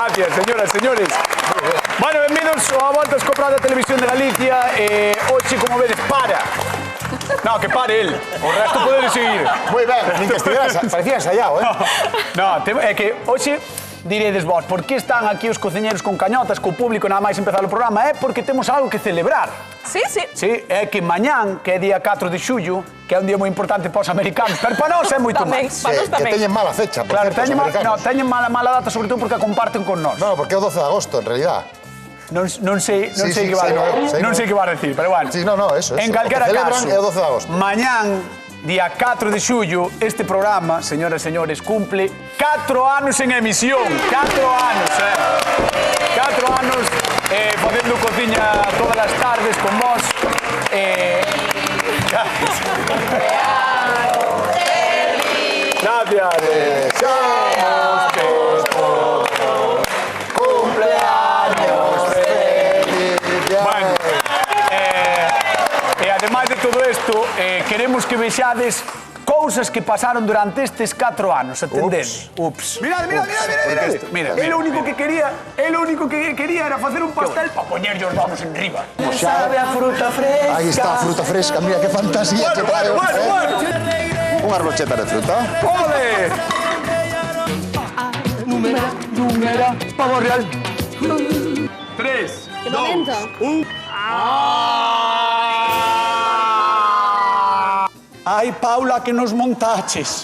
Gracias, señoras, señores. Bueno, benvidos a Voltas co Prado da Televisión de Galicia. Hoxe, como vedes, para. No, que pare el. O resto podedes seguir. Moi ben, nin que estivera, parecía ensayado, No, é que hoxe diredes vos, por que están aquí os cociñeros con cañotas, co público nada máis empezar o programa? É porque temos algo que celebrar. Sí, sí. Sí, é que mañán, que é día 4 de xullo, que é un día moi importante para os americanos, pero para nós é moito máis. Para nós Que tamén. teñen mala fecha, por Claro, certo, os teñen americanos. mala data, sobre todo porque a comparten con nós. No, porque é o 12 de agosto, en realidad. Non sei Sí, que sí, va sei, non no. sei que va a decir, pero bueno. Sí, no, eso. En O calquera que celebran caso, é o 12 de agosto. mañán, día 4 de xullo, este programa, señoras e señores, cumple 4 anos en emisión. 4 anos, 4 anos facendo cociña todas as tardes con vos. Gracias. Cumpleaños feliz. Bueno, e ademais de todo isto, queremos que vexades cousas que pasaron durante estes 4 anos, atendendo. Ups. Mirad. Mira, el único que quería era facer un pastel para poñerlle os dados en riba. Sabe a fruta fresca. Aí está a fruta fresca, mira que fantasía que trae. Bueno. Unha rocheta de fruta. ¡Ole! Número, pavo real. 3, ¿Qué momento? 1. Ai, Paula, que nos montaches.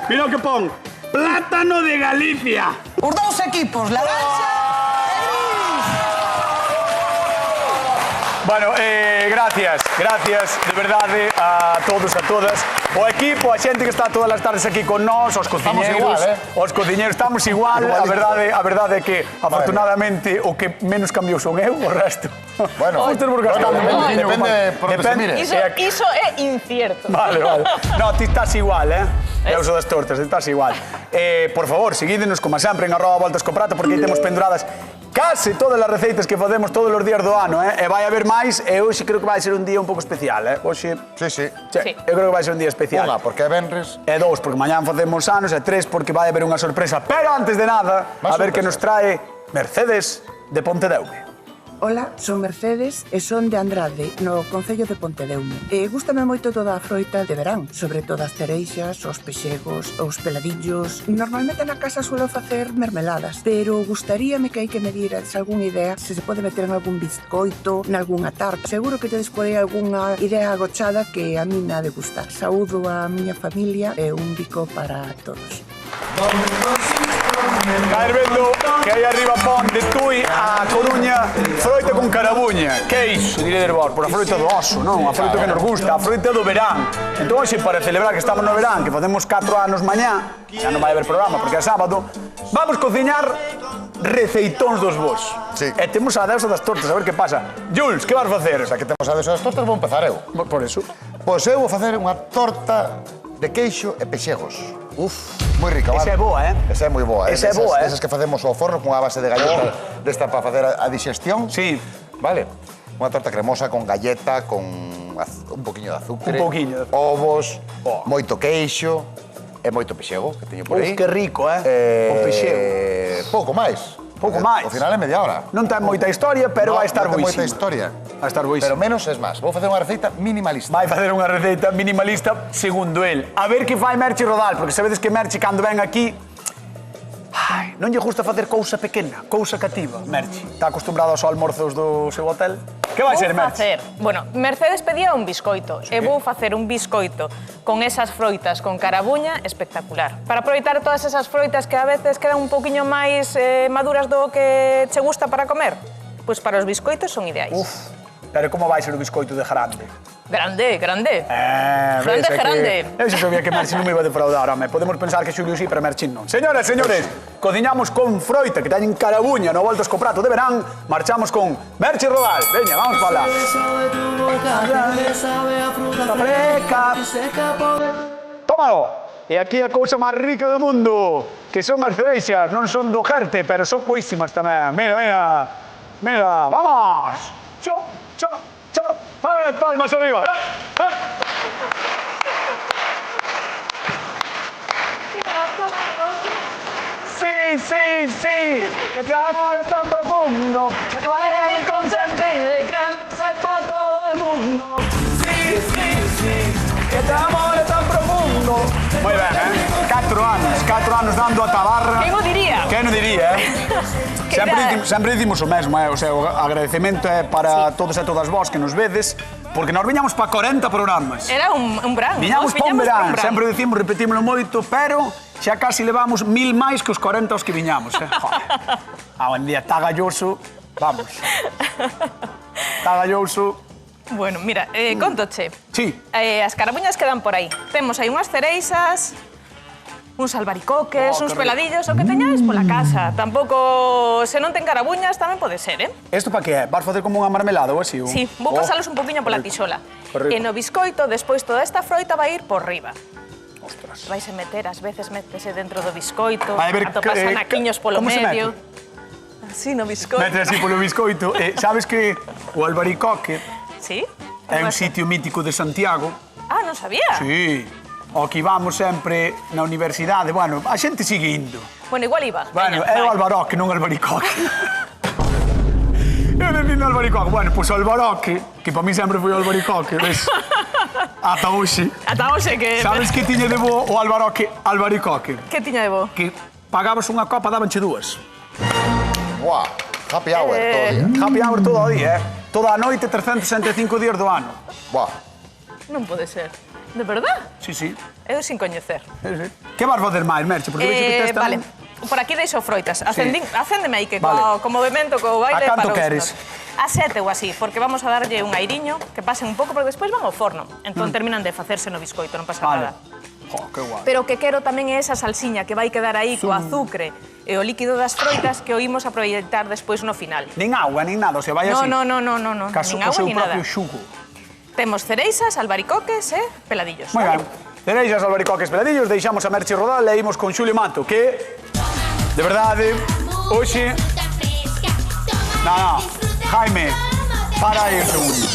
Mira o que pon. Plátano de Galicia. Os dous equipos, Laranxa e Gris. Bueno, gracias de verdade a todos, a todas. O equipo, a xente que está todas as tardes aquí con nós, os cociñeiros. Os cociñeiros estamos igual. A verdade é que, afortunadamente, o que menos cambiou son eu, o resto. Bueno, depende por onde se mire. Iso é incierto. Vale. No, ti estás igual, Eu sou das tortas, ti estás igual. Por favor, seguídenos, como sempre, en @Voltas co Prato, porque aí temos penduradas case todas as receitas que facemos todos os días do ano, E vai haber máis, e hoxe creo que vai ser un día un pouco especial, Hoxe... Sí. Eu creo que vai ser un día especial. Unha, porque é venres. E 2, porque mañán facemos anos, e 3, porque vai haber unha sorpresa. Pero antes de nada, a ver que nos trae Mercedes de Pontedeume. Ola, son Mercedes e son de Andrade, no concello de Pontedeume. Gústame moito toda a froita de verán, sobre todo as cereixas, os pexegos, os peladillos. Normalmente na casa suelo facer mermeladas, pero gustaríame que hai que me dieras algunha idea se pode meter en algún bizcoito, nalgúnha tarta. Seguro que tedes por aí algunha idea agochada que a mí me ha de gustar. Saúdo a miña familia e un bico para todos. Caer vendo que aí arriba pon de Tui a Coruña froita con carabuña. Que iso, diredes vos? Por a froita do oso, non? A froita que nos gusta, a froita do verán. Entón, hoxe, para celebrar que estamos no verán, que facemos 4 anos mañá, xa non vai haber programa porque é sábado, vamos cociñar receitóns dos vos. Sí. E temos a deusa das tortas, a ver que pasa. Jules, que vas facer? Xa que temos a deusa das tortas, vou empezar eu. Por eso. Pois eu vou facer unha torta de queixo e pexegos. Moi rica, vale? Esa é boa, Esa é moi boa, Esa é boa, Esas que facemos ao forno con a base de galleta desta para facer a digestión. Sí. Vale. Unha torta cremosa con galleta, con un poquinho de azúcar, Un poquinho. ovos, moito queixo e moito pexego que teño por aí. Que rico, O pexego. Pouco máis. Pouco máis. Ao final é media hora. Non ten moita historia, pero vai estar non ten boísima. moita historia. Vai estar boísima. Pero menos es máis. Vou facer unha receita minimalista. Vai facer unha receita minimalista segundo el. A ver que fai Merchi Rodal, porque sabedes que Merchi cando ven aquí non lle gusta facer cousa pequena, cousa cativa, Merchi. Está acostumbrado aos almorzos do seu hotel. Que vai ser, Merchi? Bueno, Mercedes pedía un biscoito e vou facer un biscoito con esas froitas con carabuña espectacular. Para aproveitar todas esas froitas que a veces quedan un poquinho máis maduras do que che gusta para comer, pois para os biscoitos son ideais. Pero como vai ser o biscoito de grande? Grande. Grande. Eu xa sabía que Merchi non me iba a defraudar, home. Podemos pensar que Xulio sí, pero Merchi non. Señoras, señores, cociñamos con froita que teñen carabuña no Voltas co Prato de verán. Marchamos con Merchi Rodal. Veña, vamos para lá. Tómalo. E aquí a cousa máis rica do mundo, que son as cereixas. Non son do Jerte, pero son boísimas tamén. Mira, vamos. Chop. Palmas arriba. que tu amor es tan profundo, que tú eres el consentido y que sepa todo el mundo. Que tu amor es tan profundo. Moi ben, 4 anos dando a tabarra. Quen o diría? Quen o diría, Sempre dicimos o mesmo, o sea, o agradecemento é para todos e todas vós que nos vedes, porque nos viñamos para 40 programas. Era un brand. Viñamos para un verán, sempre decimos, repetímoslo moito, pero xa casi levamos 1000 máis que os 40 os que viñamos. Un día está galloso, vamos. Está galloso. Bueno, mira, contoche. Sí. As carabuñas quedan por aí. Temos aí unhas cereixas, uns albaricoques, uns peladillos, o que teñáis pola casa. Tampouco, se non ten carabuñas, tamén pode ser, Isto para que é? Vas facer como unha marmelada ou así? Sí, vou pasalos un poquinho pola tixola. E no biscoito, despois toda esta froita vai ir por riba. Ostras. Vais a meter, ás veces métese dentro do biscoito, Vai ver atopas anaquiños polo como se medio. mete? Así no biscoito. Mete así polo biscoito. Sabes que o albaricoque Sí? é un sitio mítico de Santiago. Ah, non sabía. Sí. O que íbamos sempre na universidade. Bueno, a xente sigue indo. Bueno, igual iba. Bueno, Veña, é o vai. albaricoque, non o albaricoque. Eu defino o albaricoque. Bueno, pois o albaricoque, que para mí sempre foi o albaricoque, ves? Ata hoxe. Ata hoxe que... Sabes que tiña de bo o albaricoque? Que tiña de bo? Que pagabas unha copa, dabanche dúas. Buah, happy hour todo o día. Happy hour todo o día, Toda a noite, 365 días do ano. Buah. Non pode ser. De verdad? Sí, sí. Eu sin coñecer. Que vas fazer máis, Merche? Porque vexo que tes Vale. tamén... Por aquí deixo froitas. Acéndeme aí que Vale. co movimento, co baile... A canto parou queres? isto. A 7 ou así, porque vamos a darlle un airiño, que pasen un pouco, porque despois van ao forno. Entón terminan de facerse no biscoito, non pasa Vale. nada. Jo, que guai. Pero o que quero tamén é esa salsiña que vai quedar aí co azúcar e o líquido das froitas que o imos aproveitar despois no final. Nin agua, nin nada, o sea, vai así. No. Caso Nin o agua seu ni nada. propio xugo. Temos cereixas, albaricoques e peladillos. Moi vale? ben. Tenéis as albaricoques peladillos, deixamos a Merche rodar e imos con Xulio Mato, que, de verdade, hoxe... No, Jaime, para aí un segundo.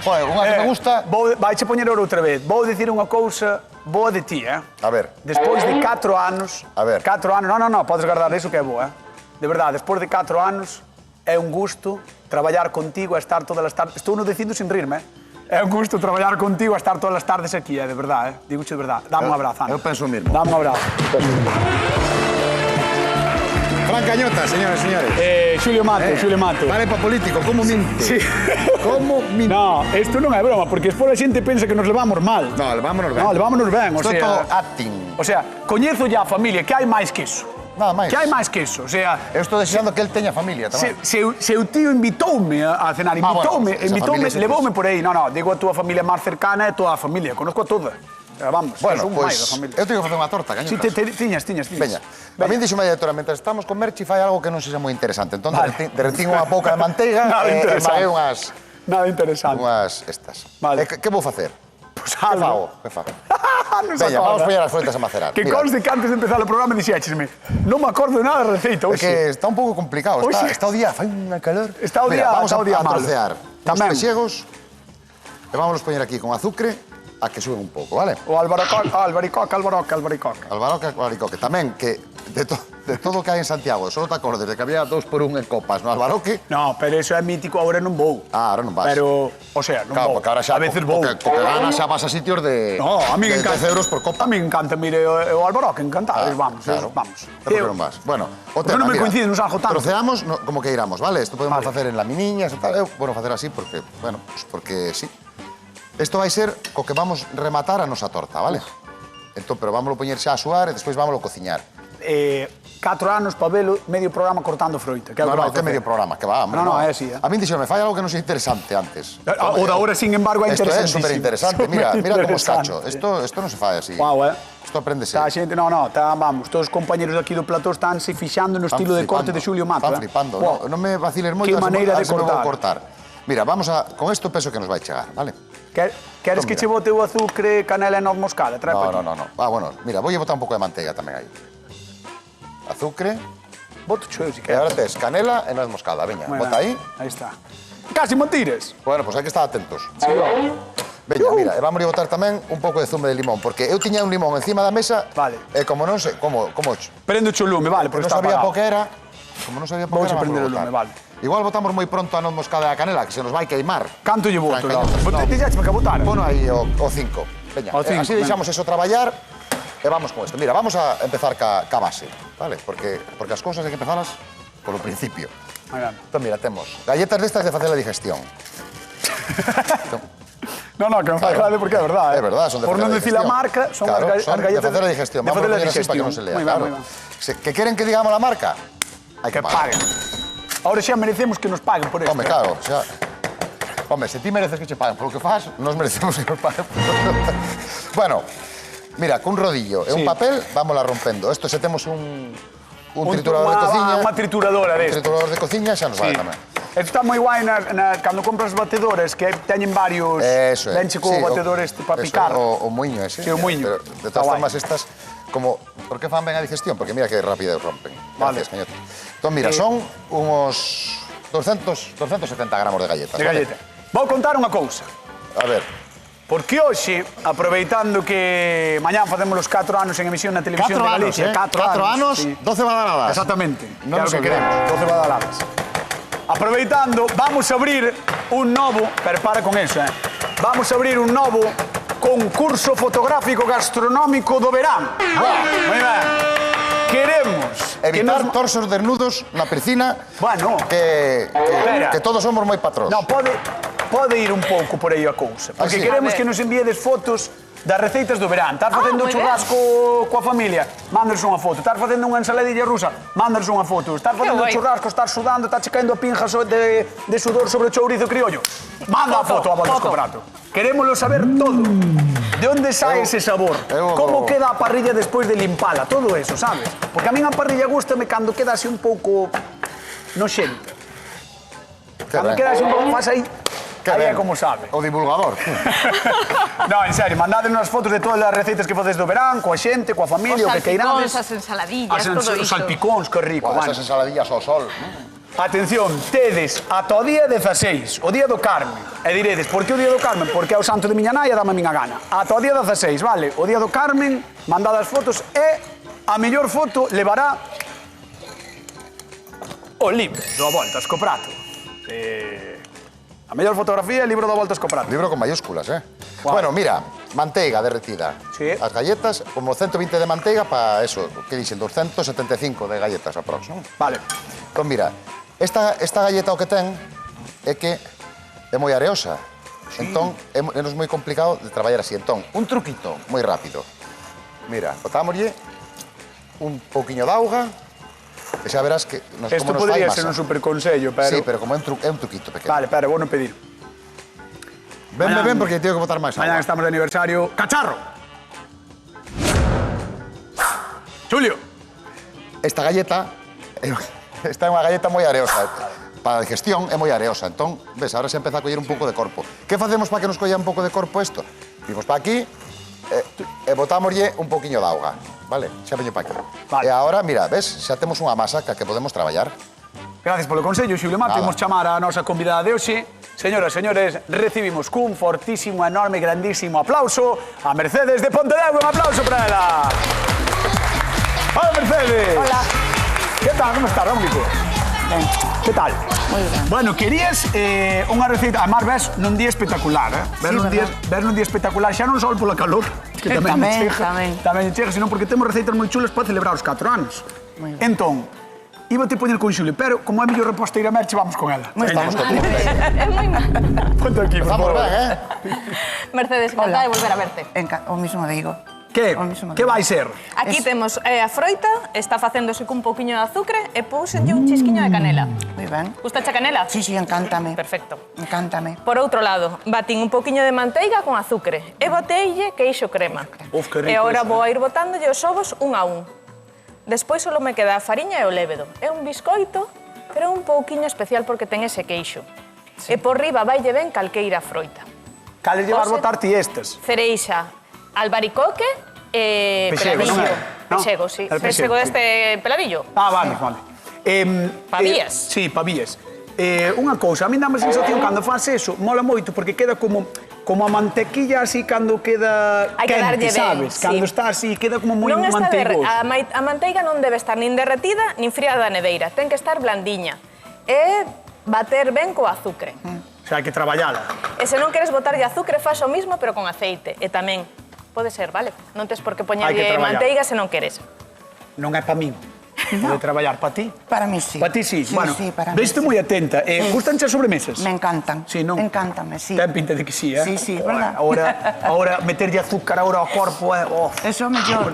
Joder, unha que me gusta... Vaiche poñer outra vez. Vou dicir unha cousa boa de ti, A ver. Despois de 4 anos... A ver. 4 anos... No, podes guardar iso que é boa, De verdade, despois de 4 anos, é un gusto traballar contigo e estar todas as tardes... Estou non dicindo sin rirme, É un gusto traballar contigo e estar todas as tardes aquí, de verdade, Digoche de verdade. Dame un abrazo, Ana. Eu penso o mismo. Dame un abrazo. Fran Cañota, señores e señores. Xulio Mato. Vale para político, como minte? Sí. Como minte? No, isto non é broma, porque despois a xente pensa que nos levamos mal. No, levámonos ben. No, levámonos ben, o Isto é sea... todo acting. O sea, coñezo ya a familia, que hai máis que iso. Nada máis. Que hai máis que iso, o sea... Eu estou deseando que el teña familia tamén. Seu tío invitoume a cenar, bueno, esa familia se levoume por aí. No, digo a túa familia máis cercana é toda a familia, conozco a toda. Vamos, Bueno, son máis da pois, familia. eu teño que facer unha torta, Sí, Cañotas. tiñas. Veña, a min dixo a directora, mentre estamos con Merchi fai algo que non sexa moi interesante. Entón, Vale. derretín unha pouca de manteiga Nada e interesante. maguei Nada interesante. unhas estas. Vale. E que vou facer? Pues Que fago? Non se Veña, vamos acorda. poñer as froitas a macerar. Que Mira, conste que antes de empezar o programa dixéchesme, non me acordo de nada da receita, É que oxe. está un pouco complicado. Hoxe- Está o día, fai unha calor. Está o Mira, día- vamos está o día a malo. trocear os Tamén. pexegos e vamos poñer aquí con azucre a que suben un pouco, vale? O albaricoque. Albaricoque. Tamén que de todo o que hai en Santiago, só te acordes de que había 2 por 1 en copas no Albaricoque. No, pero eso é mítico, agora non vou. Ahora non vas. Pero, o sea, non Claro, vou. porque ahora xa a veces vou. co que ganas xa vas a sitios de No, a mí me de encanta. 10 euros por copa. A mí me encanta, mire, o albaricoque, encantado. Vamos, claro. vamos. Pero por que non vas? Bueno, o Porque non me coincide, non salgo tanto. Troceamos como que iramos, vale? Isto podemos Vale. facer en laminiñas e tal. Eu, bueno, facer así porque, bueno, pues porque sí. Isto vai ser co que vamos rematar a nosa torta, vale? Entón, pero vámoslo poñer xa a suar e despois vámoslo cociñar. 4 anos para velo, medio programa cortando froita. Que é o No, que vai que facer. medio programa, que va, hombre. No, é así, A min dixome, fai algo que non sea interesante antes. O da hora, sin embargo, é Isto é interesantísimo. superinteresante. Mira como Superinteresante. escacho. Isto non se fai así. Guau, Isto apréndese. Tá, xente, vamos, todos os compañeros aquí do plató estánse fixando no estilo de corte de Xulio Mato. Están flipando. Buah. Non me vaciles moito, Que a ver se maneira a de ver se me vou cortar. Mira, vamos a... Con isto penso que nos vai chegar, vale? Queres que che bote o azúcar, canela e noz moscada? Trae pa aquí. No. Ah, bueno, mira, vou botar un pouco de manteiga tamén aí. Azúcar. Boto cheo, si E queres. agora tes canela e noz moscada. Veña, Moi bota ben. aí. Aí está. Casi me tires. Bueno, pois hai que estar atentos. Veña, mira, e vamos a botar tamén un pouco de zume de limón, porque eu tiña un limón encima da mesa, Vale. e como non sei, como ocho. Prendo o lume, vale, porque Non está sabía apagado. po que era, como non sabía po Vamos que a era, prender o botar. lume, vale. Igual botamos moi pronto a noz moscada e a canela, que se nos vai queimar. Canto lle boto, Franca, Laura? Dixécheme que botar. Pono aí o 5. Veña, O cinco, así deixamos eso traballar e vamos con isto. Mira, vamos a empezar ca base, vale? Porque as cousas hai que empezalas polo principio. Aí va. Entón, mira, temos galletas destas de facer a digestión. No, que non fai grande porque é verdade. É verdade, son de Por facer non a dicir a digestión. marca, son Claro, as son galletas... de facer a digestión. De Vamos facer a a poñer así para que digestión. non se lea, Moi ben, claro. moi ben. Que queren que digamos a marca? Hai Que paguen. Ahora xa merecemos que nos paguen por isto. Home, claro, xa... Home, se ti mereces que che paguen polo que faz, nos merecemos que nos paguen polo que faz. Bueno, mira, cun rodillo e un Sí. papel, vámola rompendo. Esto se temos un triturador de cociña... Unha trituradora Un deste. triturador de cociña xa nos Sí. vale tamén. Isto está moi guai cando compras batedores que teñen varios... Eso é. Venche co Sí, batedor este para eso, picar. O muiño ese. Sí, o muiño. Pero, de Está todas guai. formas, estas, como... Por que fan ben a digestión? Porque mira que rápido rompen. Vale. Gracias, cañote. Entón, mira, son unos 270 gramos de galletas. De vale? galleta. Vou contar unha cousa. A ver, Porque hoxe, aproveitando que mañán facemos os 4 anos en emisión na televisión 4 de anos, Galicia, 4 anos, sí. 12 badaladas. Exactamente, Non que é o nos que olvidemos. queremos, 12 badaladas. Aproveitando, vamos a abrir un novo, prepara con eso, vamos a abrir un novo concurso fotográfico gastronómico do verán. Moi ben. Queremos que evitar nos... torsos desnudos na piscina, Bueno, Espera. que todos somos moi patrós. No, pode ir un pouco por aí a cousa. Porque sí? queremos A ver. que nos envíedes fotos das receitas do verán. Estás facendo moi churrasco coa familia, mándanos unha foto. Estás facendo unha ensaladilla rusa, mándanos unha foto. Estás facendo guai. churrasco, estás sudando, estás checando a pinja de sudor sobre o chourizo criollo. Manda a foto a volta Foto. do prato. Querémoslo saber todo. De onde sae ese sabor? Como queda a parrilla despois de limpala? Todo eso, sabes? Porque a min a parrilla gústame cando queda así un pouco noxenta. Cando queda así un pouco más aí, aí é como sabe. O divulgador. No, en serio, mandádnos as fotos de todas as receitas que facedes do verán, coa xente, coa familia, o que queirades. As ensaladillas, As todo os iso. salpicóns, que rico. Buah, Bueno. esas ensaladillas ao sol. Atención, tedes ata o día 16, o día do Carmen. E diredes, por que o día do Carmen? Porque é o santo de miña nai e dame a miña gana. Ata o día 16, vale? O día do Carmen, mandad as fotos e a mellor foto levará o libro do A Voltas co Prato. A mellor fotografía é o libro do A Voltas co Prato. Libro con mayúsculas, Guau. Bueno, mira, manteiga derretida. Sí. As galletas, como 120 de manteiga para eso, que dixen, 275 de galletas aprox, non? Vale. Entón, mira, esta galleta o que ten é que é moi areosa. Entón, é nos moi complicado de traballar así. Entón, un truquito moi rápido. Mira, botámoslle un pouquiño de auga, e xa verás que Isto como nos podría fai ser un masa. superconsello, pero... Sí, pero como é un truquito pequeno. Vale, pero vou non pedir. Ven, Mañán- porque tengo que botar máis Mañana auga. estamos de aniversario. ¡Cacharro! Julio. Esta galleta esta é unha galleta moi areosa. Para a digestión é moi areosa. Entón, ves, ahora se empeza a coller un pouco de corpo. Que facemos para que nos colla un pouco de corpo isto? Vimos para aquí e botámoslle un pouquiño de auga. Vale? Xa veño para aquí. Vale. E agora, mira, ves, xa temos unha masa que podemos traballar. Gracias polo consello, Xulio Mato. Nada. Imos chamar a nosa convidada de hoxe. Señoras e señores, recibimos cun fortísimo, enorme, grandísimo aplauso a Mercedes de Pontedeume. Un aplauso para ela. Hola, Mercedes. Hola. ¿Qué tal? ¿Cómo estás, Rómulo? Ben, ¿Qué tal? moi ben. Bueno, querías unha receita, además ves nun día espectacular, Ves nun día espectacular, xa non só pola calor, que tamén Tamén, chega, tamén. chega, senón porque temos receitas moi chulas para celebrar os 4 anos. Moi ben. Entón, iba te poñer con Xulio, pero como é mellor reposteira merche, vamos con ela. Moi Estamos ben. contigo. É moi mal. Ponte aquí, por Estamos favor. ben, Mercedes, encantada de volver a verte. O mismo digo. Que? O mismo Que digo. vai ser? Aquí Es- temos a froita, está facéndose cun pouquiño de azucre e pousenlle un chisquiño de canela. Moi ben. Gusta a canela? Sí, sí, encántame. Perfecto. Encántame. Por outro lado, batín un pouquiño de manteiga con azucre e boteille queixo crema. Uf, que rico E agora eso, vou a ir botándolle os ovos un a un. Despois só me queda a fariña e o lévedo. É un biscoito, pero un pouquiño especial porque ten ese queixo. E por riba vaille ben calqueira froita. Cales llevar Ose- botar ti estes? Cereixa, albaricoque e Pexego, peladillo. non é? No, Pexego, sí. el pexego, Pexego sí. deste peladillo. Ah, vale, vale. Pavías. Sí, pavías. unha cousa, a mí dame a sensación cando faz eso, mola moito porque queda como a mantequilla así cando queda Hai que darlle quente, ben, sabes? Cando sí. está así, queda como moi Non está manteigoso. a manteiga non debe estar nin derretida nin fría da neveira, ten que estar blandiña. E bater ben co azúcar. O sea, hai que traballala. E se non queres botarlle azúcar, faz o mismo, pero con aceite. E tamén, pode ser, vale? Non tes por que Hai que poñerlle traballar. manteiga se non queres. Non é pa min. Pode traballar pa ti. Para mí sí. Pa ti sí. Sí, Bueno, sí, para mí veste sí. moi atenta. Gustanche as sobremesas? Me encantan. Sí, non? Encántame, sí. Ten pinta de que sí, Sí, sí, verdad. Ahora meterlle azúcar ahora ao corpo é... Eso mellor.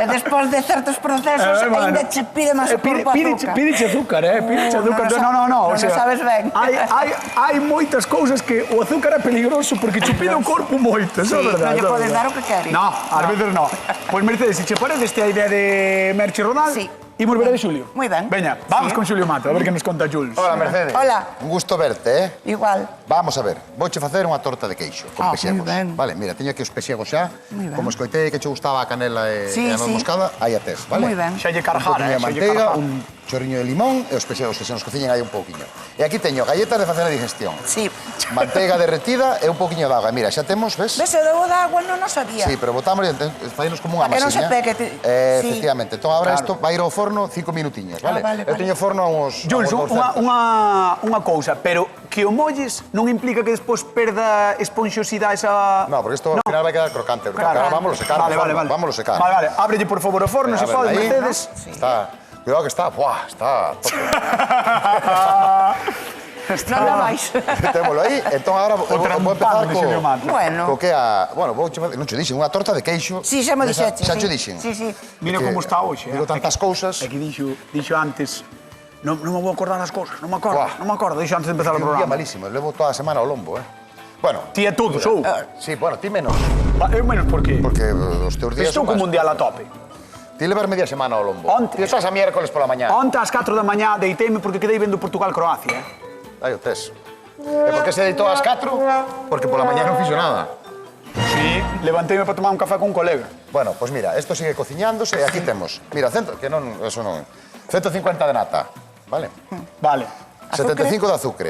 E despois de certos procesos, ainda che pide máis o corpo azúcar. Pídiche azúcar, Pídiche azúcar. No. Non o sabes ben. Hai moitas cousas que o azúcar é peligroso porque che pide o corpo moito, eso é verdade. non lle podes dar o que queres. No, ás veces no. Pois Mercedes, se che parece esta idea de Merche Rodal, Sí. imos ver a de Xulio. Moi ben. Veña, vamos Sí. con Xulio Mato, a ver que nos conta Jules. Hola, Mercedes. Hola. Un gusto verte, Igual. Vamos a ver, vouche facer unha torta de queixo con Ah, pexegos. moi ben. Vale, mira, teño aquí os pexegos xa. Moi ben. Como escoitei que che gustaba a canela e Sí, a noz sí. moscada, aí a tes, vale? Moi ben. Xa lle Un carjara, poquinho de xa lle manteiga, carjara. un chorriño de limón e os pexegos que se nos cociñen aí un pouquiño. E aquí teño galletas de facer a digestión. Sí. Manteiga derretida e un pouquiño de auga. Mira, xa temos, ves? Ves, o debo de agua non o sabía. Sí, pero botamos e fainos como unha Pa que non se masiña. pegue, sí. Efectivamente. Entón, agora isto vai ir ao forno 5 minutiños, vale? vale, Eu vale. teño forno a uns... Jules, a uns 200. unha cousa, pero que o molles non implica que despois perda esponxosidade esa... No, porque isto al final vai quedar crocante. Claro. Ahora vámonos secar. Vale, vale, vale. Vámonos secar. Vale, ábrelle por favor o forno, se A ver, pode, aí. Mercedes. Está... Cuidado que está... Buah, está... a tope. Non dá máis. Témolo aí. Entón, agora vou empezar trampado de Xulio Mato. Bueno. co que a... Bueno, vou facer... Non che dixen, unha torta de queixo. Sí, xa me dixeche. Xa sí. che dixen. Sí, sí. Mira Que como está hoxe. Digo tantas cousas. É que dixo antes... Non me vou acordar das cousas, non me acordo, Buah. non me acordo. Dixo antes de empezar o Un día programa. malísimo. Levo toda a semana ao lombo, Bueno, Ti é todos, ou? sí, bueno, ti menos. Eu menos por qué? Porque os teus días Estou son co máis... mundial a tope. Ti levar media semana ao lombo. Onte. Ti estás a miércoles pola mañá. Onte ás 4 da mañá deiteime porque quedei vendo Portugal-Croacia, Aí o tes. E por que se deitou ás 4? Porque pola mañá non fixo nada. Sí, levanteime para tomar un café con un colega. Bueno, pues mira, esto sigue cociñándose e aquí temos. Mira, que non, eso non. 150 de nata, vale? Vale. 75 de azúcar.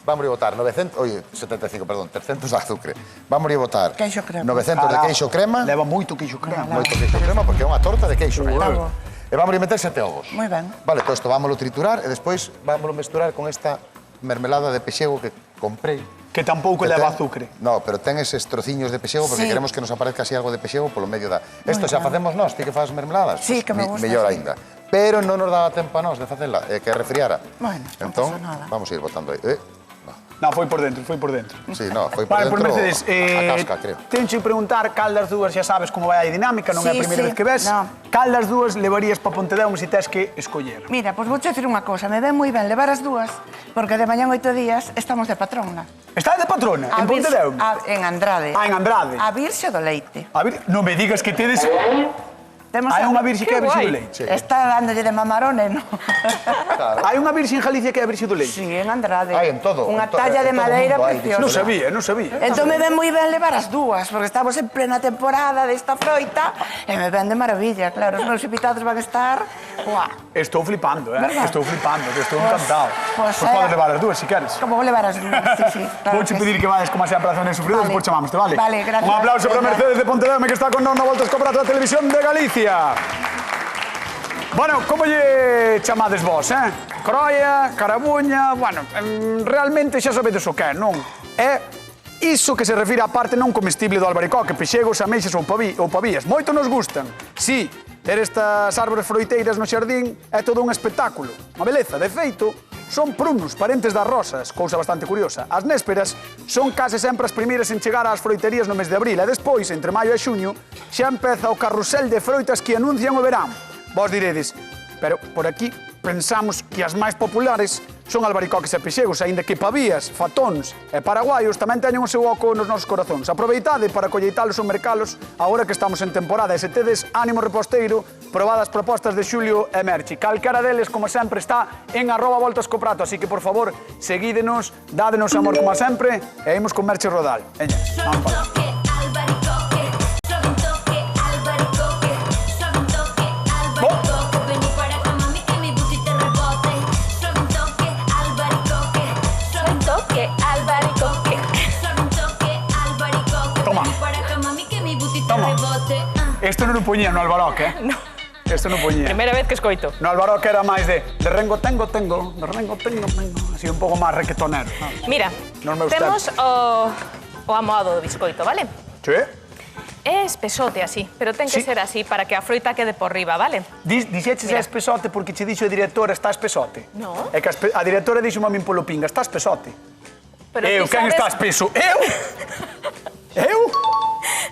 Vamos a botar 900, oye, 75, perdón, 300 de azúcar. Vamos a botar Queixo crema. 900 de queixo crema. Leva moito queixo crema. Moito queixo crema porque é unha torta de queixo. Bravo. E vamos a meter 7 ovos. Moi ben. Vale, todo isto vámoslo triturar e despois vámoslo mesturar con esta mermelada de pexego que comprei. Que tampouco Que leva ten- azúcar. No, pero ten eses trociños de pexego porque Sí. queremos que nos aparezca así algo de pexego polo medio da... Isto xa ben. facemos nós, ti que faz mermeladas? Sí, que me gusta, Mellor sí. aínda. Pero non nos daba tempo a nós de facela, que refriara. Bueno, non entón, pasa nada. vamos a ir botando aí. Non, foi por dentro, foi por dentro. Sí, no, foi por Vale, por dentro Mercedes, a casca, creo. tenche que preguntar cal das dúas xa sabes como vai a dinámica, non é a Sí, primeira sí, vez que ves. no. Cal das dúas levarías para Pontedeume se tes que escoller? Mira, pois vouche dicir unha cousa, me ven moi ben levar as dúas, porque de mañán 8 días estamos de patrona. Está de patrona, en Pontedeume? En Andrade. Ah, en Andrade. A Virxe do Leite. A ver, non me digas que tedes... Temos Hai a- unha virxe que é a Virxe do guai. Leite. Está dándolle de mamarone, non? Hai unha virxe en Galicia que é a Virxe do Leite. Sí, en Andrade. Hai en todo, Unha en to- talla de en todo o madeira mundo hai preciosa. Non sabía, non sabía. Entón me ven moi ben levar as dúas, porque estamos en plena temporada desta froita e me ven de maravilla, claro, os meus invitados van a estar... Buah, Estou flipando, Verdad? Estou flipando, que estou Pues- encantado. pues Pois podes era- levar as dúas, se queres. como vou levar as dúas, sí, sí. Claro Vouche que pedir sí. que vayas como sempre a zona de sufridos, Vale. despois chamámoste, vale? Vale, gracias. Un aplauso para Venga. Mercedes de Pontedeume que está con nós na Volta Escobrato da Televisión de Galicia. Bueno, como lle chamades vos, Croia, Carabuña, bueno, realmente xa sabedes o que é, non? É iso que se refire á parte non comestible do albaricoque, pexegos, ameixas ou pavías. Moito nos gustan. Sí, ter estas árbores froiteiras no xardín é todo un espectáculo. Unha beleza, de feito, son prunos, parentes das rosas, cousa bastante curiosa. As nésperas son case sempre as primeiras en chegar ás froiterías no mes de abril e despois, entre maio e xuño, xa empeza o carrusel de froitas que anuncian o verán. Vos diredes, pero por aquí pensamos que as máis populares son albaricoques e pexegos, aínda que pavías, fatóns e paraguaios tamén teñen o seu oco nos nosos corazóns. Aproveitade para colleitalos ou mercalos agora que estamos en temporada e se tedes ánimo reposteiro, probad as propostas de Xulio e Merchi. Calquera deles, como sempre, está en @voltascoprato, así que, por favor, seguídenos, dádenos amor como sempre e imos con Merche Rodal. Veña, vamos para lá. toque, albaricoque. Toma. Toma. Isto non o poñía no Albaroque, eh? No. Isto non o poñía. Primeira vez que escoito. No Albaroque era máis de rengo tengo, de rengo tengo. Así un pouco máis requetonero. Mira, Nos meus temos o amoado do biscoito, vale? Sí? É espesote así, pero ten que Sí. ser así para que a froita quede por riba, vale? Dixeches Mira. é espesote porque che dixo a directora está espesote. No. É que a directora dixo a min polo pinga, está espesote. Pero Eu, ti quen sabes- está espeso? Eu? Eu?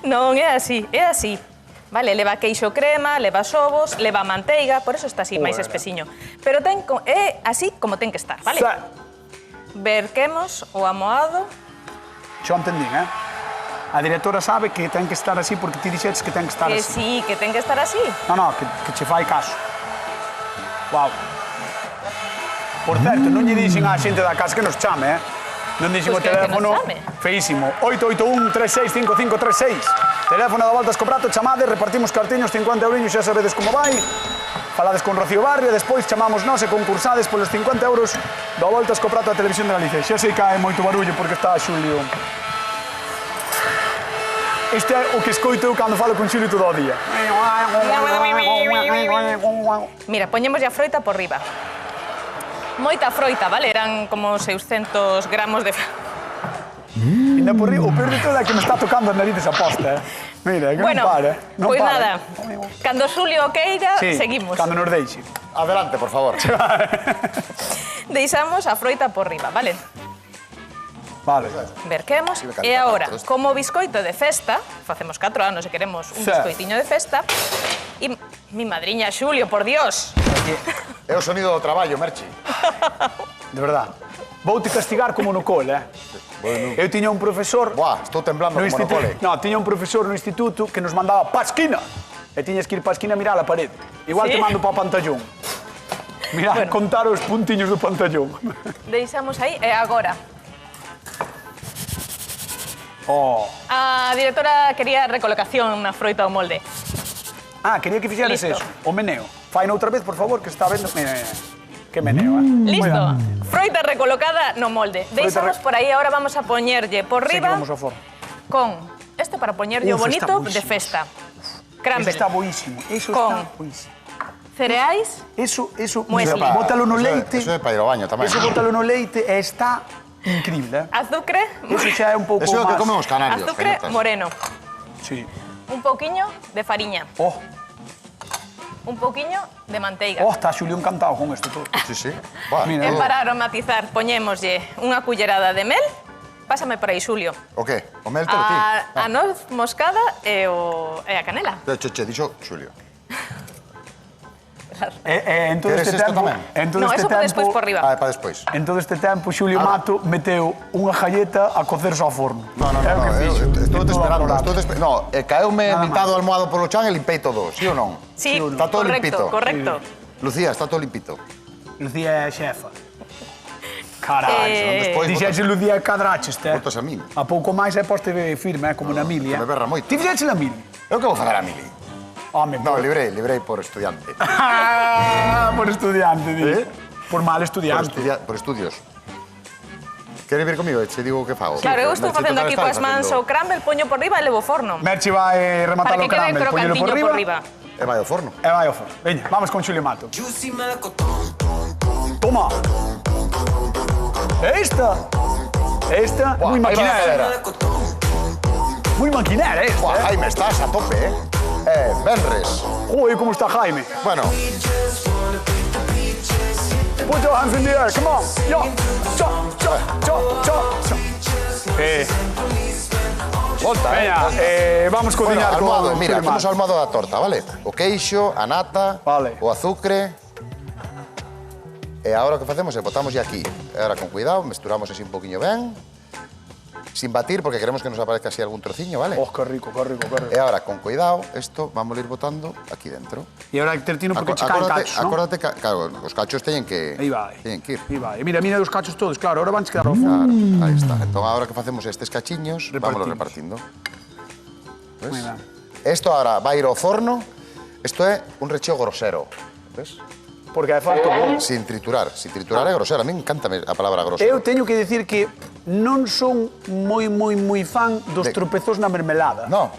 Non, é así, é así. Vale, leva queixo crema, leva ovos, leva manteiga, por eso está así máis Joder. espesiño. Pero é así como ten que estar, vale? Sa- Verquemos o amoado. Xo entendín, eh? A directora sabe que ten que estar así porque ti dixeches que ten que estar Que así. sí, que ten que estar así. No, que che fai caso. Wow. Por certo, non lle dixen á xente da casa que nos chame, eh? Non dixen o Pois que nos teléfono chame. feísimo. 881 365536. Teléfono da Voltas co Prato, chamade, repartimos cartiños, 50 euriños, xa sabedes como vai. Falades con Rocío Barrio, despois chamamos nós e concursades polos 50 euros da Voltas co Prato da Televisión de Galicia. Xa sei que hai moito barullo porque está Xulio. Isto é o que escoito eu cando falo con Xulio todo o día. Mira, poñemos a froita por riba. Moita froita, vale? Eran como 600 gramos de... Ainda por riba, o peor de todo é que me está tocando as narices a posta, eh? Mira, que Bueno, non para, non pois para. nada, cando Xulio queira, Sí, seguimos. cando nos deixe. Adelante, por favor. Deixamos a froita por riba, vale? Vale. Verquemos. me calenta E agora, todo isto. como biscoito de festa, facemos 4 anos e queremos un Sí. biscoitiño de festa, e mi madriña Xulio, por Dios, É o sonido do traballo, Merchi. De verdad. Vou-te castigar como no cole, eh? Bueno. Eu tiña un profesor... Buah, estou temblando no como no cole. No, tiña un profesor no instituto que nos mandaba pa esquina. E tiñas que ir pa esquina a mirar a parede. Igual Sí? te mando pa pantallón. Mira, Bueno. contar os puntiños do pantallón. deixamos aí. E agora, Oh. a directora quería recolocación na froita do molde. Ah, quería que fixeras Listo. eso. O meneo. Faino outra vez, por favor, que está vendo... Mira, mira. Que meneo, eh? Listo. Oiga, Froita recolocada no molde. Deixamos por aí, ahora vamos a poñerlle por riba seguimos ao forno. con este para poñerlle o Uf, está bonito de buísimo. festa. Eso Crumble, está boísimo. Eso Con- está boísimo. cereais, Eso, Muesli. bótalo no Eso é- leite. Eso é para ir ao baño tamén. Eso bótalo no leite e está increíble, eh? azúcar, Eso xa é un pouco Eso é o que máis... comemos canarios. azúcar cañotas. moreno, Sí. un pouquiño de fariña, Oh, un pouquiño de manteiga. está Xulio encantado con isto todo. Sí, sí. Buah, Mira. E todo. para aromatizar, poñémoslle unha cullerada de mel. Pásame por aí, Xulio. O qué? O mel te lo ti. A noz moscada e a canela. Che, dixo Xulio. En todo Queres este isto tempo... tamén? En todo No, este eso para tempo... despois por riba. Ah, é para despois. En todo este tempo, Xulio Mato meteu unha galleta a cocerse ao forno. No, É o que fixo. estou te Todo esperando, apurado. estou te esperando. No, caeume Nada pintado o almohado polo chan e limpei todo, sí ou non? Sí, Está todo correcto, limpito. correcto. Lucía, está todo limpito. Lucía é xefa. Caralho. despois Dixeche Lucía cadraches, te. botas a min. A pouco máis é poste firme, como na mili, que me berra moito. Ti fixeche na mili? Eu que vou facer a mili? Home, No, librei por estudiante. por estudiante, di. Eh? Por mal estudiante. Por estudios. Queres vir comigo? Che digo que fago. Claro, eu estou facendo aquí coas mans o crumble, poño por riba e levo ao forno. Merchi vai rematar Para o que quede crumble, poñelo crocantiño por riba. E vai ao forno. E vai ao forno. Veña, vamos con Xulio Mato. Toma. Esta. Esta, Buah, moi aí va a maquinera. Moi maquinera esta. Buah, Jaime, estás a tope, eh? Benres. Joder, como está Jaime. Bueno, Put your hands in the air, come on. Yo, cho. volta, Veña, vamos Bueno, cociñar almohado, con mira, Xulio temos o Mato. almohado da torta, vale? O queixo, a nata, Vale. o azucre. E agora o que facemos é botamos aquí. E agora con cuidado, mesturamos así un poquinho ben. Sin batir, porque queremos que nos aparezca así algún trociño, vale? Oh, que rico, que rico, que rico. E agora, con cuidado, isto vamos a ir botando aquí dentro. E agora tertino porque che caen Acórdate, cachos, non? acórdate, claro, os cachos teñen que... Aí vai. Teñen que ir. Aí vai. Mira, mira os cachos todos, claro, ahora vanche quedar ao fondo. Claro, aí está. Entón, agora que facemos estes cachiños, vámonos repartindo. Moi ben. Esto ahora vai ir ao forno. Isto é un recheo grosero. Ves? Porque é falta bo. Sin triturar. Sin triturar é grosera. A mí encántame a palabra grosera. Eu teño que dicir que non son moi fan dos tropezos na mermelada. No.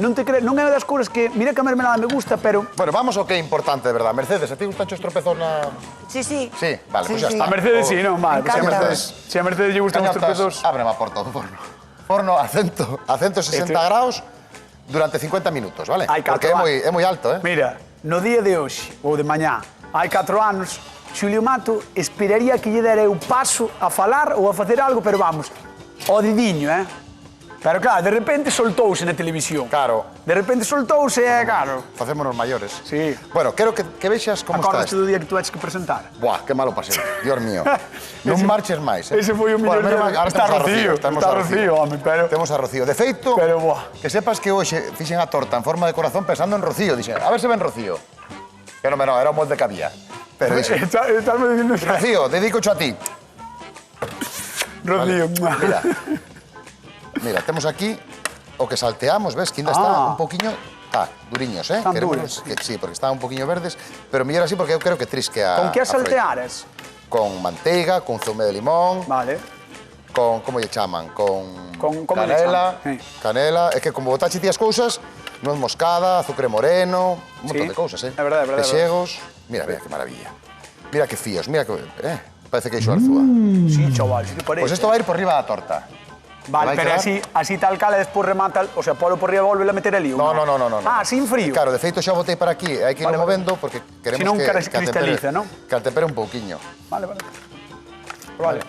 Non te crees, non é das cousas que... Mira que a mermelada me gusta, pero... Bueno, vamos ao que é importante, de verdad. Mercedes, a ti gustan os tropezos na... Sí, sí. Sí, vale, pues ya está. A Mercedes sí, non, vale. Me encanta. Se a Mercedes lle gustan os tropezos... Ábreme a porta do forno. Forno a 160 graus durante 50 minutos, vale? Hai 4 Porque é moi alto, Mira, no día de hoxe, ou de mañá, hai 4 anos, Xulio Mato esperaría que lle dera eu paso a falar ou a facer algo, pero vamos, o didiño, Pero claro, de repente soltouse na televisión. Claro. De repente soltouse claro. Facémonos maiores. Sí. Bueno, quero que vexas como está Acordaste do día que tú haches que presentar? Buah, que malo pasei. Dios mío. Non marches máis, Ese foi o mellor día. Está Rocío, home, pero... Temos a Rocío. De feito, Pero, buah. que sepas que hoxe fixen a torta en forma de corazón pensando en Rocío. Dixen, a ver se ven Rocío. Que non, era o molde que había. Pero dixen, Estás-me dicindo... Rocío, dedicocho a ti. Rocío. Mira, temos aquí o que salteamos, ves, que ainda está un poquinho... duriños, Están Queremos duros. sí, porque están un poquinho verdes, pero mellor así porque eu creo que trisque a... Con que as a froita. salteares? Con manteiga, con zume de limón, Vale. con, como lle chaman? Con Como lle canela, chaman? canela, é que como botache ti as cousas, noz moscada, azucre moreno, un montón Sí, de cousas, é verdade, é verdade. Pexegos, mira que maravilla. Mira que fíos, mira que... parece que iso arzúa. Sí, chaval, si te parece. Pois isto vai ir por riba da torta. Vale, Vai pero quedar- así tal cala despois remata, o sea, polo por riba volve a meter ali. No. Sin frío. Claro, de feito xa botei para aquí, hai que ir Vale, vale. movendo porque queremos Si non que cristaliza, non? Que altempere un pouquiño. Vale. Vale.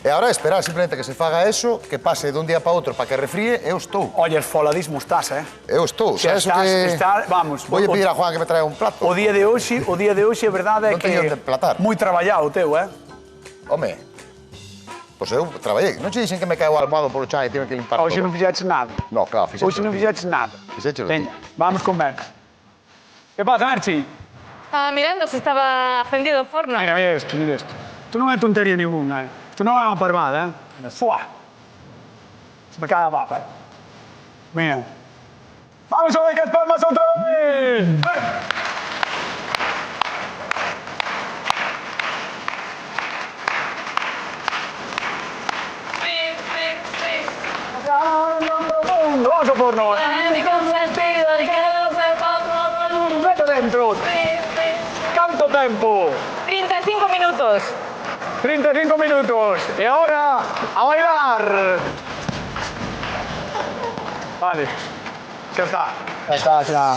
E agora esperar simplemente que se faga eso, que pase dun día para outro para que refríe, eu estou. Oye, foladismo estás, Eu estou. Xa Sabes o que... vamos. Vou pedir a Juan que me traia un plato. O día de hoxe, a verdade é Non que teño onde platar. moi traballado o teu, Home, pois eu traballei. Non che dixen que me caeu o almohado polo chan e tive que limpar Hoxe todo. non fixeches nada. No, claro, fixeche. Hoxe non fixeches nada. Fixéchelo ti. Veña, vamos comer. Que pasa, Archie? Estaba mirando se estaba encendido o forno. Mira esto. Esto non é tontería ninguna, Esto non é unha parvada, Fuá. Se me cae a baba. Mira. Vamos a ver que as palmas outra vez. Vamos ao forno. Vete dentro. Canto tempo? 35 minutos. 35 minutos. Y ahora a bailar. Vale. Ya está. Ya.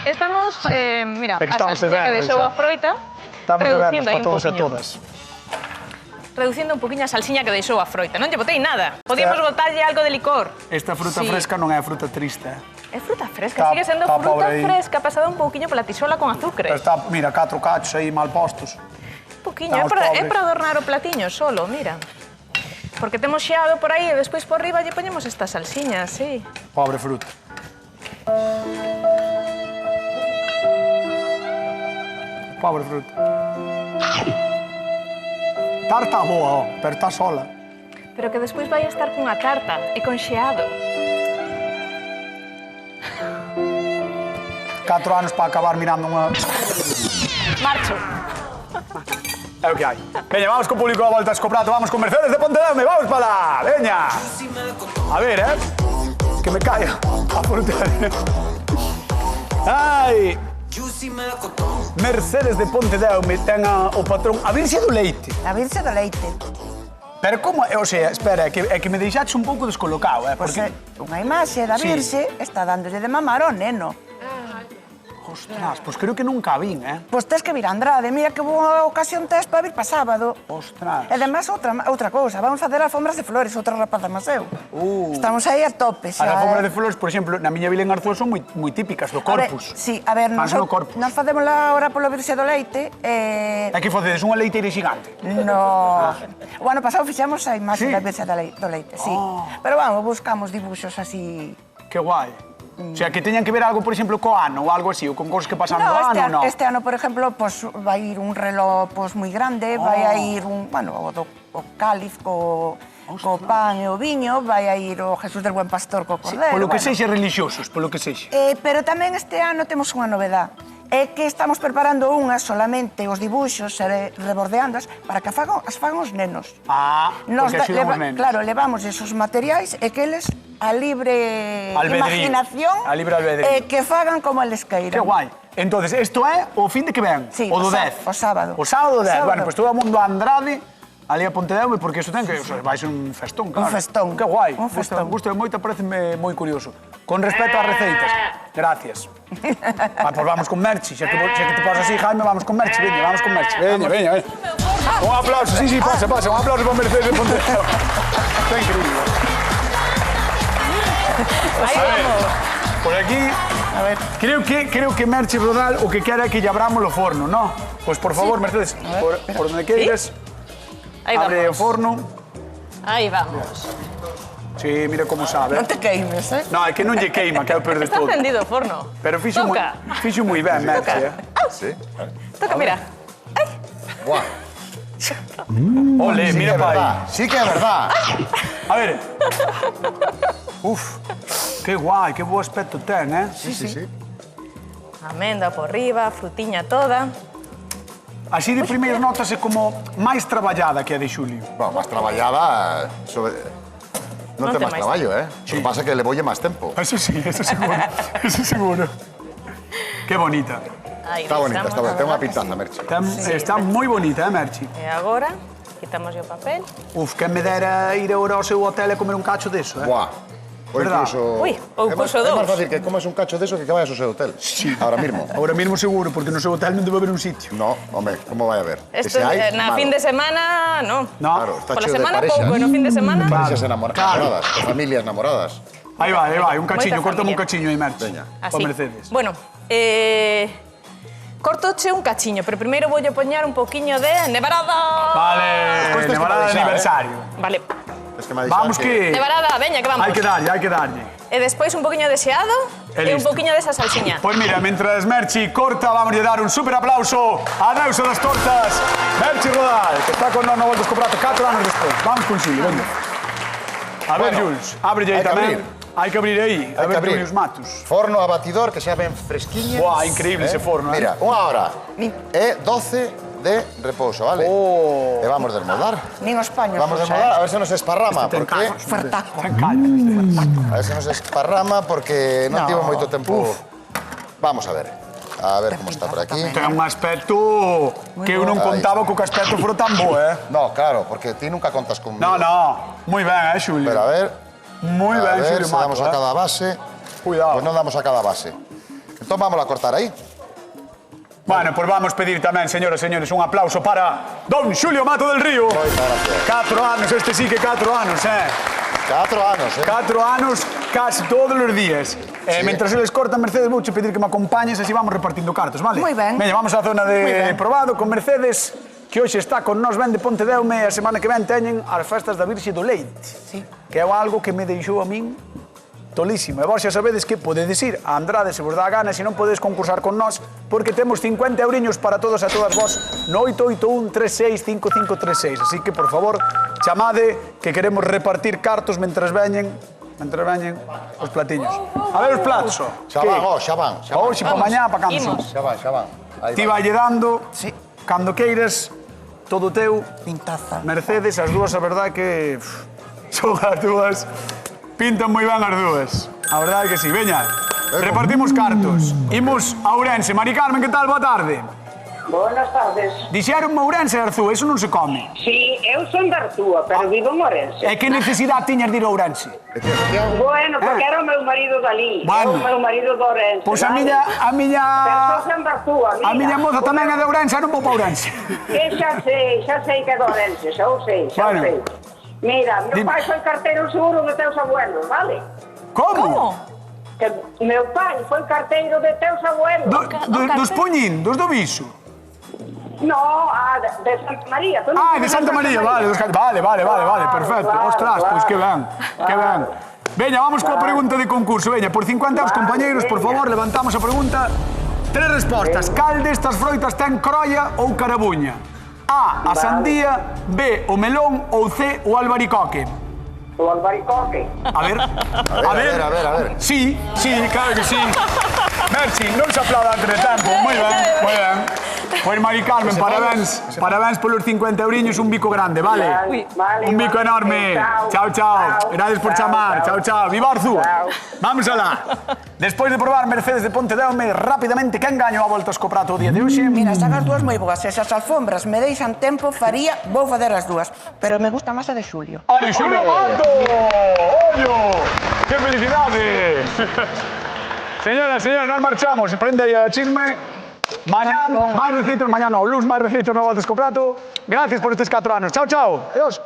Estamos, mira, É que estamos a salsiña que de deixou ver, a froita, Estamos de vernos reducindo aí para un todos e poquinho. todas. Reducindo un poquinho a salsiña que deixou a froita. Non lle botei nada. Podíamos Esta- botarlle algo de licor. Esta fruta Sí. fresca non é fruta triste. É fruta fresca, Está- sigue sendo está fruta pobre aí. fresca, pasada un pouquiño pola tisola con azúcar. Está, mira, 4 cachos aí mal postos. Un pouquiño, estamos é pobres. para adornar o platiño solo, mira. Porque temos xeado por aí e despois por riba lle poñemos estas salsiñas, sí. Pobre fruta. Pobre fruta. Tarta boa, pero está sola. Pero que despois vai a estar cunha tarta e con xeado. 4 anos para acabar mirando unha... Marcho. É o que hai. Veña, vamos co público a volta a escoprato, vamos con Mercedes de Pontedeume, vamos para lá, veña. A ver, que me caia a fruta. Ai. Mercedes de Pontedeume ten o patrón a Virxe do Leite. A Virxe do Leite. Pero como, o sea, espera, é que me deixaches un pouco descolocado, Pois porque... unha imaxe da Sí. Virxe está dándolle de mamar ao neno. Ostras, pois creo que nunca a vin, Pois tes que vir a Andrade, mira que boa ocasión tes para vir para sábado. Ostras. E además outra cousa, vamos facer alfombras de flores, outra rapaza máis eu. Estamos aí a tope xa. As alfombras de flores, por exemplo, na miña vila en Arzúa son moi típicas, do A ver, Corpus. sí, a ver, Fanse no Corpus. nos facemos la hora polo Virxe do Leite E que facedes unha leiteira xigante? No. O ano pasado fixemos a imaxe Sí? da Virxe do Leite, sí. Pero vamos, buscamos dibuxos así. Que guai. O sea, que teñan que ver algo, por exemplo, co ano ou algo así, ou con cosas que pasan no ano, non? Este ano, por exemplo, pues, vai ir un reloj pues, moi grande, vai a ir un, bueno, o cáliz co pan e o viño, vai a ir o Jesús del Buen Pastor co cordero. Polo que bueno. sexa relixiosos, polo que sexa. Pero tamén este ano temos unha novedad, É que estamos preparando unhas solamente os dibuixos rebordeandas para que as fagan os nenos. Porque así damos nenos. Claro, levamos esos materiais e que eles a libre imaginación que fagan como eles queiran. Que guai. Entonces, isto é o fin de que ven? Sí, o do 10? o sábado. O sábado do 10. Bueno, pois todo o mundo a Andrade, ali a Pontedeume, porque iso ten que vai ser un festón, claro. Un festón. Que guai. Un festón. Gusta moito, pareceme moi curioso. Con respecto ás receitas. Gracias. Pois vamos con Merchi. Xa que te pasas así, Jaime, vamos con Merchi. Veña, vamos con Merchi. Veña. Un aplauso, sí, pasa. Un aplauso para Mercedes de Pontedeume. Está increíble. Aí vamos. Por aquí, a ver, creo que Merchi Rodal o que quera é que lle abramos o forno, ¿no? Pois por favor, Mercedes, por donde queires, Aí vamos. abre o forno. Aí vamos. Sí, mira como sabe. Non te queimes, No, é que non lle queima, que é o peor de Está todo. encendido o forno. Pero fixo moi ben, Merchi, Sí. Toca, mira. Buah. Ole, Sí que mira é pa aí. verdad. Sí que é verdad. A ver. Uf, que guai, que bo aspecto ten, eh? Sí. Amenda por riba, frutiña toda. Así de primeiro notase como máis traballada que a de Xulio. Bueno, máis traballada... Non ten máis traballo, eh? O que pasa é que le volle máis tempo. Eso sí, eso seguro. Que bonita. Aí Está bonita, deixamos. está bonita. Ten unha pintaza, Merchi. Está moi bonita, Merchi. E agora, quitamos o papel. Uf, que me dera ir agora ao seu hotel e comer un cacho deso, eh? Buah. O Verdad. incluso... Ui, ou incluso É máis dous. fácil que comas un cacho deso que vayas ao seu hotel. Sí. Ahora mismo. Ahora mismo seguro, porque no seu hotel non debe haber un sitio. No, home, como vai a ver? Esto Ese hai, na malo. fin de semana, no. No. Claro, está Pola cheo de semana parexas. pouco, e no fin de semana... Parexas enamoradas, de familias enamoradas. Aí vai, un cachiño, Moita córtame un familia. cachiño aí, Merchi. Veña. Pa Así. Mercedes. Bueno, cortoche un cachiño, pero primeiro voulle poñar un poquiño de nevarada. Vale, Costas que nevarada de me deixar, aniversario. Vale. Es que me ha Vamos que... Nevarada, veña, que vamos. Hai que darlle. E despois un poquiño de xeado E e un listo. poquiño desa salsiña. Pois mira, mentras Merchi corta, vamos a dar un super aplauso á deusa das tortas, Merchi Rodal, que está con nós no Voltos co Prato 4 anos despois. Vamos con Xulio, venga. A ver, Bueno, Jules, ábrelle aí hai que tamén. abrir. Hai que abrir aí, a Hai que ver abrir. Julius Matos. Forno a batidor, que xa ben fresquiña. Buah, increíble ese forno, Mira, unha hora e 12 de repouso, vale? E vamos desmoldar. Nin os paños. Vamos desmoldar, a ver se nos esparrama, Ten porque... callos, Fertaco. ten callos. A ver se nos esparrama, porque non tivo moito tempo... Vamos a ver como está por aquí. Ten un aspecto que eu non contaba co que aspecto fora tan bo, eh? No, claro, porque ti nunca contas conmigo. No, moi ben, Xulio. Pero a ver... Moi A ben, ver Xulio se damos Matos, a cada base. Cuidado. Pues non damos a cada base. Entón vamos a cortar aí. Bueno, pois vamos pedir tamén, señoras e señores, un aplauso para don Xulio Mato del Río. Moitas gracias. 4 anos, este sí que 4 anos, 4 anos, 4 anos, casi todos os días. Sí. Mentras eles cortan, Mercedes, vouche pedir que me acompañes, así vamos repartindo cartos, vale? Moi ben. Veña, vamos á zona Moi de ben. probado con Mercedes, que hoxe está con nós ben de Pontedeume e a semana que ven teñen as festas da Virxe do Leite. Sí. Que é algo que me deixou a min tolísimo. E vos xa sabedes que podedes ir a Andrade se vos dá a gana, se non podedes concursar con nós, porque temos 50 euriños para todos e todas vos no 881 365536. Así que, por favor, chamade que queremos repartir cartos mentras veñen os platiños. A ver os platos, ó. Xa van. Hoxe, pa mañá, pa cando son. Imos. Xa van. Aí Ti van. vai dando, Sí. cando queiras, todo teu. Pintaza. Mercedes, as dúas, a verdade que... son as dúas... Pintan moi ben as dúas. A verdade que sí. Veña, repartimos cartos. Imos a Ourense. Mari Carmen, que tal? Boa tarde. Buenas tardes. Dixeron Ourense, Arzúa, eso non se come. Sí, eu son de Artúa, pero vivo en Orense. E que necesidade tiñas de ir a Ourense? Bueno, porque era o meu marido dali, Bueno. o meu marido de Orense. Pois a vale? miña... Pero son de Artúa, mira. A miña moza tamén é de Ourense, non vou pa Ourense. Xa sei que é de Orense, xa o sei. Bueno. Mira, meu Dime. pai foi carteiro seguro de teus abuelos, vale? Como? Que meu pai foi carteiro de teus abuelos. Dos Poñín, dos do Viso. No, de Santa María. Tú non Ah, de vives Santa en María, vale, vale, perfecto. Claro, Ostras, pois que ben, que ben. Claro. Veña, vamos coa pregunta de concurso. Veña, por 50 euros, Vale, compañeiros, por veña. favor, levantamos a pregunta. 3 respostas. Cal destas froitas ten croia ou carabuña? A, a sandía, B, o melón ou C, o albaricoque. O albaricoque. A ver. A ver. Sí, claro que sí. Merchi, non se aplauda antes de tempo. Moi ben. Pois Mari Carmen, parabéns polos 50 euriños, un bico grande, vale? Vale, Un bico enorme. Chao. Gracias por chamar. Chao. Viva Arzúa. Vamos alá. Despois de probar Mercedes de Pontedeume, rapidamente, quen gañou a volta co prato o día de hoxe? Mira, están as dúas moi boas. Se esas alfombras me deixan tempo, vou facer as dúas. Pero me gusta máis a de Xulio. ¡Ale, Xulio Mato! ¡Ollo! ¡Qué felicidades! Señora, nos marchamos. Prende aí a chisme. Mañá, máis recitos, mañá no. Luz, máis recitos no voltes co prato. Gracias por estes 4 anos. Chao. Adiós.